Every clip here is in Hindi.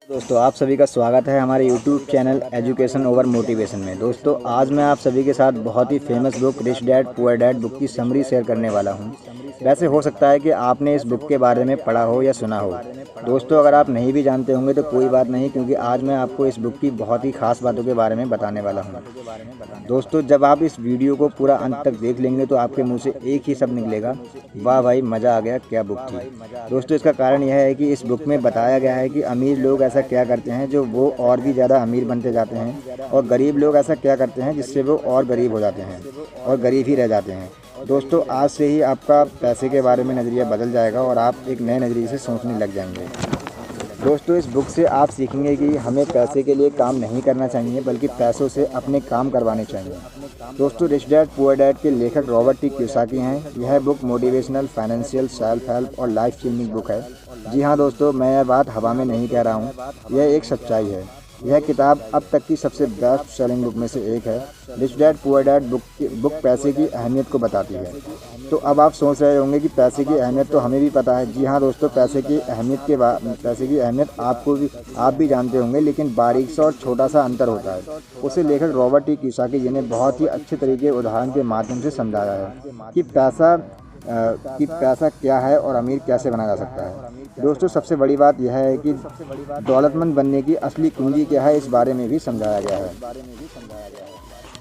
दोस्तों आप सभी का स्वागत है हमारे YouTube channel education over motivation में। दोस्तों आज मैं आप सभी के साथ बहुत ही famous book rich dad poor dad book की समरी शेयर करने वाला हूं। वैसे हो सकता है कि आपने इस बुक के बारे में पढ़ा हो या सुना हो। दोस्तों अगर आप नहीं भी जानते होंगे तो कोई बात नहीं, क्योंकि आज मैं आपको इस बुक की बहुत ही खास बातों के बारे में बताने वाला हूँ। दोस्तों जब आप इस वीडियो को पूरा अंत तक देख लेंगे तो आपके मुँह से एक ही शब्द निकलेगा, वाह भाई मज़ा आ गया, क्या बुक थी। दोस्तों इसका कारण यह है कि इस बुक में बताया गया है कि अमीर लोग ऐसा क्या करते हैं जो वो और भी ज़्यादा अमीर बनते जाते हैं, और गरीब लोग ऐसा क्या करते हैं जिससे वो और गरीब हो जाते हैं और गरीब ही रह जाते हैं। दोस्तों आज से ही आपका पैसे के बारे में नज़रिया बदल जाएगा और आप एक नए नज़रिए से सोचने लग जाएंगे। दोस्तों इस बुक से आप सीखेंगे कि हमें पैसे के लिए काम नहीं करना चाहिए, बल्कि पैसों से अपने काम करवाने चाहिए। दोस्तों रिच डैड पुअर डैड के लेखक रॉबर्ट टी कियोसाकी हैं। यह book motivational, financial, self help और लाइफ चेंजिंग बुक है। जी हाँ दोस्तों, मैं यह बात हवा में नहीं कह रहा हूँ, यह एक सच्चाई है। यह किताब अब तक की सबसे बेस्ट सेलिंग बुक में से एक है। Rich dad poor dad book पैसे की अहमियत को बताती है। तो अब आप सोच रहे होंगे कि पैसे की अहमियत तो हमें भी पता है। जी हाँ दोस्तों, पैसे की अहमियत आप भी जानते होंगे, लेकिन बारीक सा और छोटा सा अंतर होता है। उसे लेखक रॉबर्ट टी कियोसाकी जी ने बहुत ही अच्छे तरीके उदाहरण के माध्यम से समझाया है कि पैसा क्या है और अमीर कैसे बना जा सकता है। दोस्तों सबसे बड़ी बात यह है कि दौलतमंद बनने की असली कुंजी क्या है, इस बारे में भी समझाया गया है।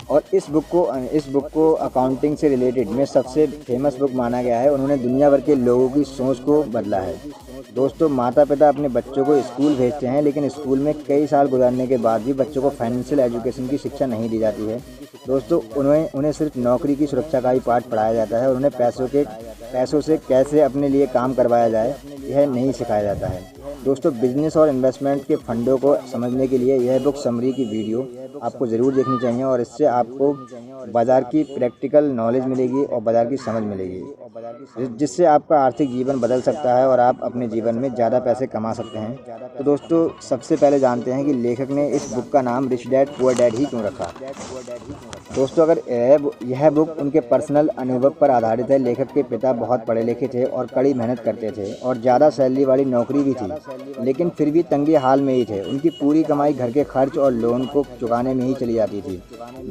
और इस बुक को अकाउंटिंग से रिलेटेड में सबसे फेमस बुक माना गया है। उन्होंने दुनिया भर के लोगों की सोच को बदला है। दोस्तों माता पिता अपने बच्चों को स्कूल भेजते हैं, लेकिन स्कूल में कई साल गुजारने के बाद भी बच्चों को फाइनेंशियल एजुकेशन की शिक्षा नहीं दी जाती है। दोस्तों उन्हें सिर्फ नौकरी की सुरक्षा का ही पाठ पढ़ाया जाता है और उन्हें पैसों से कैसे अपने लिए काम करवाया जाए यह नहीं सिखाया जाता है। दोस्तों बिजनेस और इन्वेस्टमेंट के फंडों को समझने के लिए यह बुक समरी की वीडियो आपको ज़रूर देखनी चाहिए, और इससे आपको बाज़ार की प्रैक्टिकल नॉलेज मिलेगी और बाज़ार की समझ मिलेगी, जिससे आपका आर्थिक जीवन बदल सकता है और आप अपने जीवन में ज़्यादा पैसे कमा सकते हैं। तो दोस्तों सबसे पहले जानते हैं कि लेखक ने इस बुक का नाम rich dad poor dad he क्यों रखा। दोस्तों अगर यह बुक उनके पर्सनल अनुभव पर आधारित है। लेखक के पिता बहुत पढ़े लिखे थे और कड़ी मेहनत करते थे और ज़्यादा सैलरी वाली नौकरी भी थी, लेकिन फिर भी तंगी हाल में ही थे। उनकी पूरी कमाई घर के खर्च और लोन को चुकाने में ही चली जाती थी।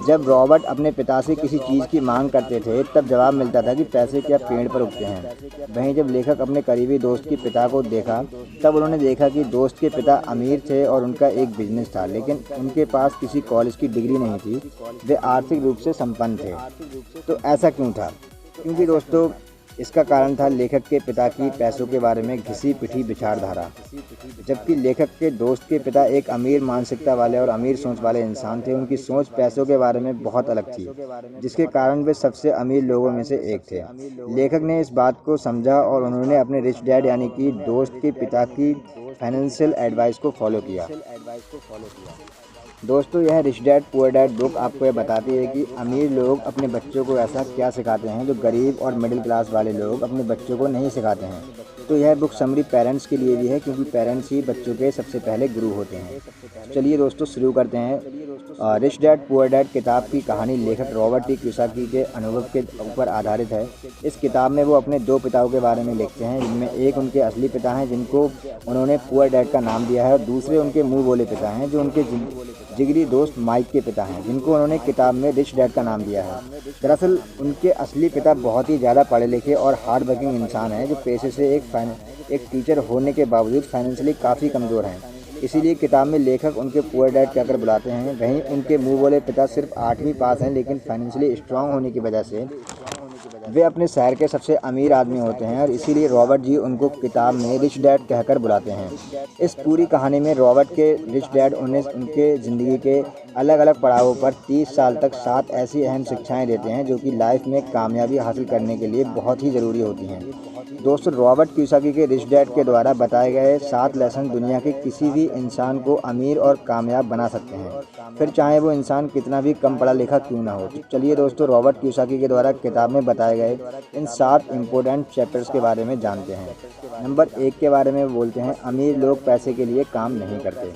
जब रॉबर्ट अपने पिता से किसी चीज़ की मांग करते थे तब जवाब मिलता था कि पैसे क्या पेड़ पर उगते हैं। वहीं जब लेखक अपने करीबी दोस्त के पिता को देखा तब उन्होंने देखा कि दोस्त के पिता अमीर थे और उनका एक बिजनेस था, लेकिन उनके पास किसी कॉलेज की डिग्री नहीं थी। वे आर्थिक रूप से संपन्न थे। तो ऐसा क्यों था? क्योंकि दोस्तों इसका कारण था लेखक के पिता की पैसों के बारे में घिसी पिटी विचारधारा। जबकि लेखक के दोस्त के पिता एक अमीर मानसिकता वाले और अमीर सोच वाले इंसान थे। उनकी सोच पैसों के बारे में बहुत अलग थी, जिसके कारण वे सबसे अमीर लोगों में से एक थे। लेखक ने इस बात को समझा और उन्होंने अपने रिच डैड यानी कि दोस्त के पिता की फाइनेंशियल एडवाइस को फॉलो किया। दोस्तों यह rich dad poor dad book आपको यह बताती है कि अमीर लोग अपने बच्चों को ऐसा क्या सिखाते हैं जो गरीब और मिडिल क्लास वाले लोग अपने बच्चों को नहीं सिखाते हैं। तो यह बुक समरी पेरेंट्स के लिए भी है, क्योंकि पेरेंट्स ही बच्चों के सबसे पहले गुरु होते हैं। चलिए दोस्तों शुरू करते हैं। रिच डैड पुअर डैड किताब की कहानी लेखक रॉबर्ट टी कियोसाकी के अनुभव के ऊपर आधारित है। इस किताब में वो अपने दो पिताओं के बारे में लिखते हैं, जिनमें एक उनके असली पिता हैं जिनको उन्होंने पुअर डैड का नाम दिया है, और दूसरे उनके मुँह बोले पिता हैं जो उनके जिगरी दोस्त माइक के पिता हैं, जिनको उन्होंने किताब में रिच डैड का नाम दिया है। दरअसल उनके असली पिता बहुत ही ज़्यादा पढ़े लिखे और हार्ड वर्किंग इंसान हैं, जो पेशे से एक टीचर होने के बावजूद फाइनेंशियली काफ़ी कमज़ोर हैं। इसीलिए किताब में लेखक उनके पुअर डैड कहकर बुलाते हैं। वहीं उनके मुँह बोले पिता सिर्फ 8वीं पास हैं, लेकिन फाइनेंशियली स्ट्रांग होने की वजह से वे अपने शहर के सबसे अमीर आदमी होते हैं, और इसीलिए रॉबर्ट जी उनको किताब में रिच डैड कहकर बुलाते हैं। इस पूरी कहानी में रॉबर्ट के रिच डैड उन्हें उनके ज़िंदगी के अलग अलग पड़ावों पर 30 साल तक 7 ऐसी अहम शिक्षाएं देते हैं जो कि लाइफ में कामयाबी हासिल करने के लिए बहुत ही ज़रूरी होती हैं। दोस्तों रॉबर्ट कियोसाकी के रिच डैड के द्वारा बताए गए 7 लेसन दुनिया के किसी भी इंसान को अमीर और कामयाब बना सकते हैं, फिर चाहे वो इंसान कितना भी कम पढ़ा लिखा क्यों ना हो। तो चलिए दोस्तों रॉबर्ट कियोसाकी के द्वारा किताब में बताए गए इन 7 इम्पोर्टेंट चैप्टर्स के बारे में जानते हैं। नंबर 1 के बारे में बोलते हैं, अमीर लोग पैसे के लिए काम नहीं करते।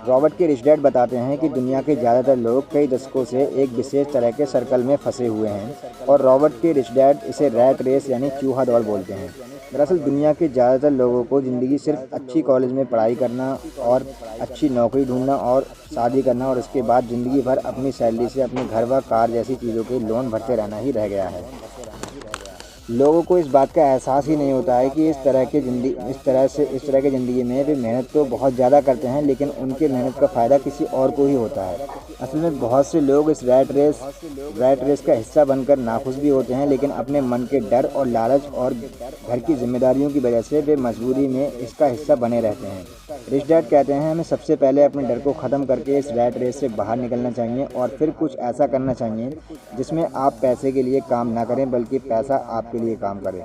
रॉबर्ट के रिच डैड बताते हैं कि दुनिया के ज़्यादातर लोग कई दशकों से एक विशेष तरह के सर्कल में फंसे हुए हैं, और रॉबर्ट के रिच डैड इसे रैट रेस यानी चूहा दौड़ बोलते हैं। दरअसल दुनिया के ज़्यादातर लोगों को ज़िंदगी सिर्फ अच्छी कॉलेज में पढ़ाई करना और अच्छी नौकरी ढूंढना और शादी करना और उसके बाद ज़िंदगी भर अपनी सैलरी से अपने घर व कार जैसी चीज़ों के लोन भरते रहना ही रह गया है। लोगों को इस बात का एहसास ही नहीं होता है कि इस तरह की ज़िंदगी में वे मेहनत तो बहुत ज़्यादा करते हैं, लेकिन उनके मेहनत का फ़ायदा किसी और को ही होता है। असल में बहुत से लोग इस रैट रेस का हिस्सा बनकर नाखुश भी होते हैं, लेकिन अपने मन के डर और लालच और घर की जिम्मेदारियों की वजह से वे मजबूरी में इसका हिस्सा बने रहते हैं। रिच डैड कहते हैं हमें सबसे पहले अपने डर को ख़त्म करके इस रैट रेस से बाहर निकलना चाहिए और फिर कुछ ऐसा करना चाहिए जिसमें आप पैसे के लिए काम ना करें बल्कि पैसा आपके लिए काम करे।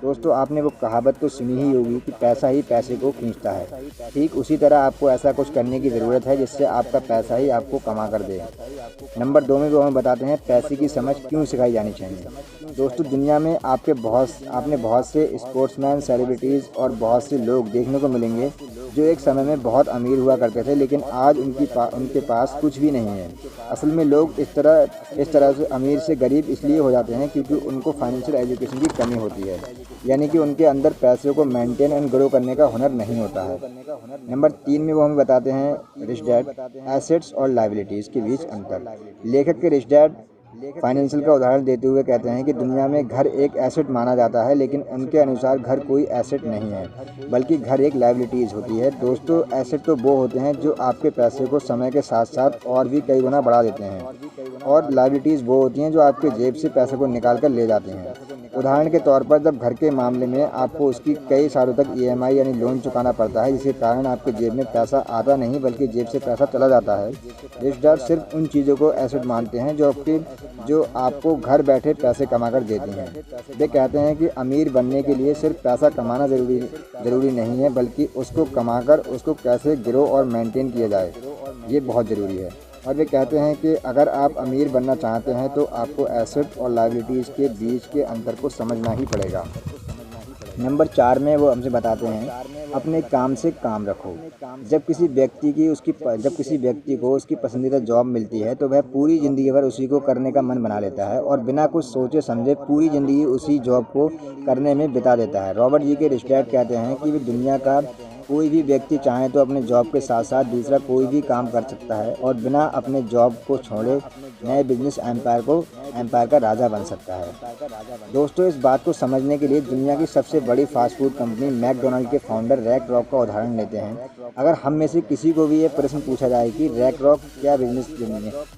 दोस्तों, आपने वो कहावत तो सुनी ही होगी कि पैसा ही पैसे को खींचता है। ठीक उसी तरह आपको ऐसा कुछ करने की ज़रूरत है जिससे आपका पैसा ही आपको कमा कर दे। नंबर 2 में वो हमें बताते हैं पैसे की समझ क्यों सिखाई जानी चाहिए। दोस्तों, दुनिया में आपने बहुत से स्पोर्ट्समैन, सेलिब्रिटीज़ और बहुत से लोग देखने को मिलेंगे जो एक समय में बहुत अमीर हुआ करते थे, लेकिन आज उनके पास कुछ भी नहीं है। असल में लोग इस तरह से अमीर से गरीब इसलिए हो जाते हैं क्योंकि उनको फाइनेंशियल एजुकेशन की कमी होती है, यानी कि उनके अंदर पैसे को मेंटेन एंड ग्रो करने का हुनर नहीं होता है। नंबर 3 में वो हमें बताते हैं रिच डैड एसेट्स और लायबिलिटीज़ के बीच अंतर। लेखक के रिच डैड फाइनेंशियल का उदाहरण देते हुए कहते हैं कि दुनिया में घर एक एसेट माना जाता है, लेकिन उनके अनुसार घर कोई एसेट नहीं है, बल्कि घर एक लायबिलिटीज़ होती है। दोस्तों, एसेट तो वो होते हैं जो आपके पैसे को समय के साथ साथ और भी कई गुना बढ़ा देते हैं, और लायबिलिटीज़ वो होती हैं जो आपके जेब से पैसे को निकाल कर ले जाते हैं। उदाहरण के तौर पर जब घर के मामले में आपको उसकी कई सालों तक EMI यानी लोन चुकाना पड़ता है, जिसके कारण आपके जेब में पैसा आता नहीं बल्कि जेब से पैसा चला जाता है। रिच डैड सिर्फ उन चीज़ों को एसेट मानते हैं जो आपको घर बैठे पैसे कमा कर देती हैं। वे कहते हैं कि अमीर बनने के लिए सिर्फ पैसा कमाना ज़रूरी नहीं है, बल्कि उसको कमाकर उसको कैसे ग्रो और मेंटेन किया जाए, ये बहुत ज़रूरी है। और वे कहते हैं कि अगर आप अमीर बनना चाहते हैं तो आपको एसेट और लायबिलिटीज़ के बीच के अंतर को समझना ही पड़ेगा। नंबर 4 में वो हमसे बताते हैं अपने काम से काम रखो। जब किसी व्यक्ति को उसकी पसंदीदा जॉब मिलती है तो वह पूरी ज़िंदगी भर उसी को करने का मन बना लेता है और बिना कुछ सोचे समझे पूरी ज़िंदगी उसी जॉब को करने में बिता देता है। रॉबर्ट जी के रिच डैड कहते हैं कि वे दुनिया का कोई भी व्यक्ति चाहे तो अपने जॉब के साथ साथ दूसरा कोई भी काम कर सकता है और बिना अपने जॉब को छोड़े नए बिजनेस एम्पायर का राजा बन सकता है। दोस्तों, इस बात को समझने के लिए दुनिया की सबसे बड़ी फास्ट फूड कंपनी मैकडोनाल्ड के फाउंडर रैक रॉक का उदाहरण लेते हैं। अगर हम में से किसी को भी ये प्रश्न पूछा जाए कि रैक रॉक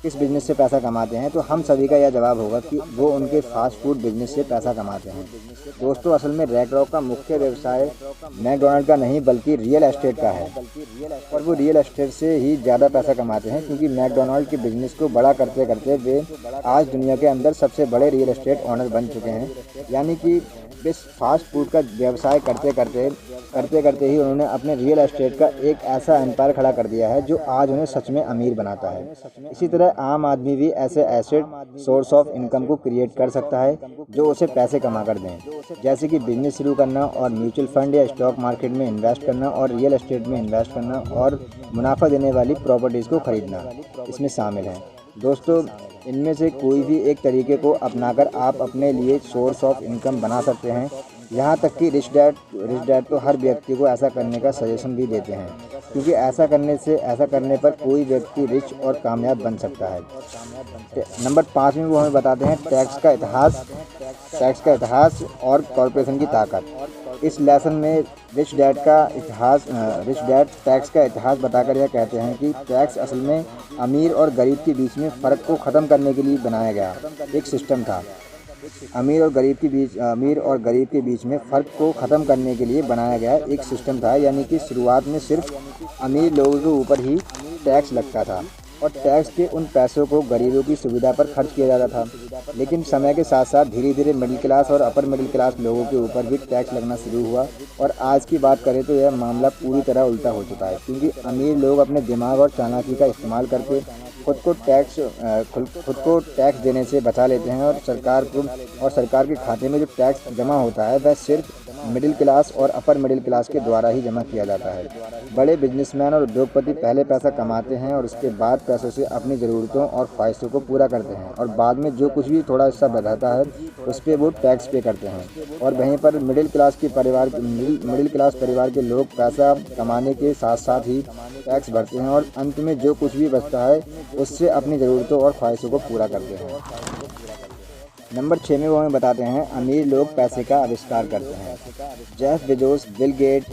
किस बिजनेस से पैसा कमाते हैं, तो हम सभी का यह जवाब होगा कि वो उनके फास्ट फूड बिजनेस से पैसा कमाते हैं। दोस्तों, असल में रैक रॉक का मुख्य व्यवसाय मैकडोनाल्ड का नहीं बल्कि रियल एस्टेट का है, और वो रियल एस्टेट से ही ज़्यादा पैसा कमाते हैं क्योंकि मैकडोनाल्ड के बिजनेस को बड़ा करते करते वे आज दुनिया के अंदर सबसे बड़े रियल एस्टेट ओनर बन चुके हैं। यानी कि वे फास्ट फूड का व्यवसाय करते करते ही उन्होंने अपने रियल एस्टेट का एक ऐसा एम्पायर खड़ा कर दिया है जो आज उन्हें सच में अमीर बनाता है। इसी तरह आम आदमी भी ऐसे एसेट सोर्स ऑफ इनकम को क्रिएट कर सकता है जो उसे पैसे कमा कर दें, जैसे कि बिजनेस शुरू करना और म्यूचुअल फंड या स्टॉक मार्केट में इन्वेस्ट करना और रियल एस्टेट में इन्वेस्ट करना और मुनाफा देने वाली प्रॉपर्टीज़ को खरीदना इसमें शामिल है। दोस्तों, इनमें से कोई भी एक तरीके को अपनाकर आप अपने लिए सोर्स ऑफ इनकम बना सकते हैं। यहाँ तक कि रिच डैड तो हर व्यक्ति को ऐसा करने का सजेशन भी देते हैं, क्योंकि ऐसा करने पर कोई व्यक्ति रिच और कामयाब बन सकता है। नंबर 5 में वो हमें बताते हैं टैक्स का इतिहास और कॉरपोरेशन की ताकत। इस लेसन में रिच डैड टैक्स का इतिहास बताकर यह कहते हैं कि टैक्स असल में अमीर और गरीब के बीच में फ़र्क को ख़त्म करने के लिए बनाया गया एक सिस्टम था। अमीर और गरीब के बीच में फ़र्क को ख़त्म करने के लिए बनाया गया एक सिस्टम था, यानी कि शुरुआत में सिर्फ अमीर लोगों के ऊपर ही टैक्स लगता था और टैक्स के उन पैसों को गरीबों की सुविधा पर खर्च किया जाता था। लेकिन समय के साथ साथ धीरे धीरे मिडिल क्लास और अपर मिडिल क्लास लोगों के ऊपर भी टैक्स लगना शुरू हुआ, और आज की बात करें तो यह मामला पूरी तरह उल्टा हो चुका है, क्योंकि अमीर लोग अपने दिमाग और चालाकी का इस्तेमाल करके खुद को टैक्स देने से बचा लेते हैं, और सरकार के खाते में जो टैक्स जमा होता है वह सिर्फ मिडिल क्लास और अपर मिडिल क्लास के द्वारा ही जमा किया जाता है। बड़े बिजनेसमैन और उद्योगपति पहले पैसा कमाते हैं और उसके बाद पैसों से अपनी ज़रूरतों और ख्वाहिशों को पूरा करते हैं और बाद में जो कुछ भी थोड़ा हिस्सा बचाता है उस पर वो टैक्स पे करते हैं। और वहीं पर मिडिल क्लास परिवार के लोग पैसा कमाने के साथ साथ ही टैक्स भरते हैं और अंत में जो कुछ भी बचता है उससे अपनी ज़रूरतों और ख्वाहिशों को पूरा करते हैं। नंबर 6 में वो हमें बताते हैं अमीर लोग पैसे का आविष्कार करते हैं। Jeff Bezos, Bill Gate,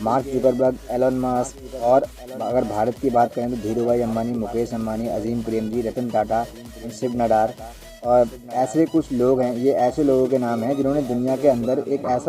Mark Zuckerberg, Elon Musk और अगर भारत की बात करें तो धीरूभाई अंबानी, मुकेश अंबानी, अजीम प्रेमजी, रतन टाटा, शिव नडार और ऐसे कुछ लोग हैं। ये ऐसे लोगों के नाम हैं जिन्होंने दुनिया के अंदर एक ऐसा